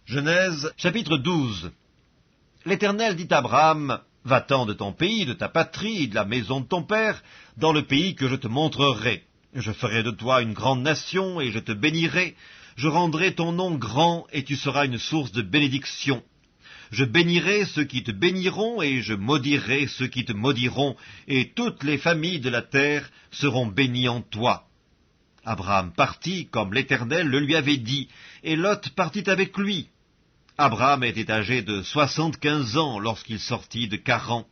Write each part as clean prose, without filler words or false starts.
Genèse, chapitre 12. L'Éternel dit à Abraham, « Va-t'en de ton pays, de ta patrie, de la maison de ton père, dans le pays que je te montrerai. Je ferai de toi une grande nation, et je te bénirai. Je rendrai ton nom grand, et tu seras une source de bénédiction. Je bénirai ceux qui te béniront, et je maudirai ceux qui te maudiront, et toutes les familles de la terre seront bénies en toi. » Abraham partit, comme l'Éternel le lui avait dit, et Lot partit avec lui. Abraham était âgé de 75 ans lorsqu'il sortit de Charan.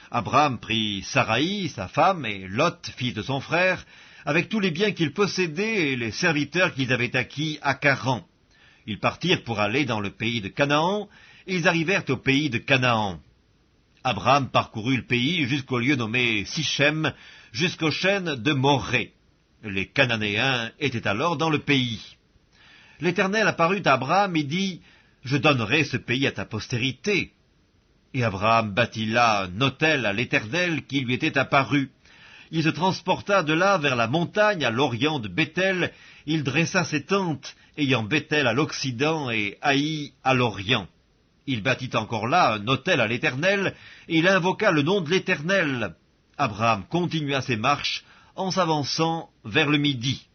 Abraham prit Saraï, sa femme, et Lot, fils de son frère, avec tous les biens qu'ils possédaient et les serviteurs qu'ils avaient acquis à Charan. Ils partirent pour aller dans le pays de Canaan, et ils arrivèrent au pays de Canaan. Abraham parcourut le pays jusqu'au lieu nommé Sichem, jusqu'aux chênes de Morée. Les Cananéens étaient alors dans le pays. L'Éternel apparut à Abraham et dit, « Je donnerai ce pays à ta postérité. » Et Abraham bâtit là un autel à l'Éternel qui lui était apparu. Il se transporta de là vers la montagne à l'orient de Béthel. Il dressa ses tentes, ayant Béthel à l'occident et Haï à l'orient. Il bâtit encore là un autel à l'Éternel, et il invoqua le nom de l'Éternel. Abraham continua ses marches en s'avançant vers le midi.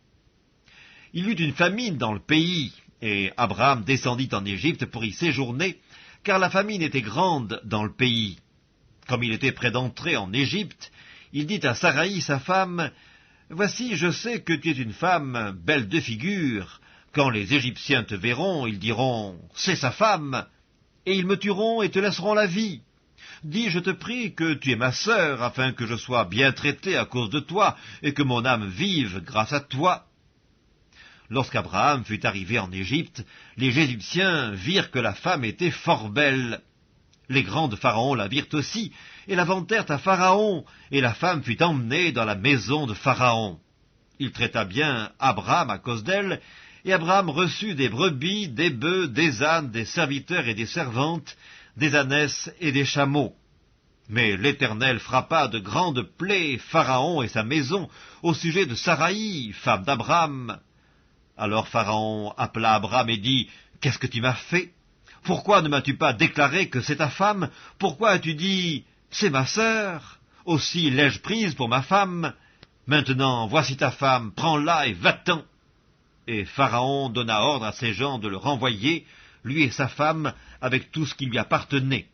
Il y eut une famine dans le pays, et Abraham descendit en Égypte pour y séjourner, car la famine était grande dans le pays. Comme il était près d'entrer en Égypte, il dit à Saraï, sa femme, « Voici, je sais que tu es une femme belle de figure. Quand les Égyptiens te verront, ils diront, « C'est sa femme !» et ils me tueront et te laisseront la vie. Dis, je te prie, que tu es ma sœur, afin que je sois bien traité à cause de toi, et que mon âme vive grâce à toi. » Lorsqu'Abraham fut arrivé en Égypte, les Égyptiens virent que la femme était fort belle. Les grands de Pharaon la virent aussi, et la vantèrent à Pharaon, et la femme fut emmenée dans la maison de Pharaon. Il traita bien Abraham à cause d'elle, et Abraham reçut des brebis, des bœufs, des ânes, des serviteurs et des servantes, des ânesses et des chameaux. Mais l'Éternel frappa de grandes plaies Pharaon et sa maison au sujet de Saraï, femme d'Abraham. Alors Pharaon appela Abraham et dit, « Qu'est-ce que tu m'as fait? Pourquoi ne m'as-tu pas déclaré que c'est ta femme? Pourquoi as-tu dit, c'est ma sœur? Aussi l'ai-je prise pour ma femme? Maintenant, voici ta femme, prends-la et va-t'en. » Et Pharaon donna ordre à ses gens de le renvoyer, lui et sa femme, avec tout ce qui lui appartenait.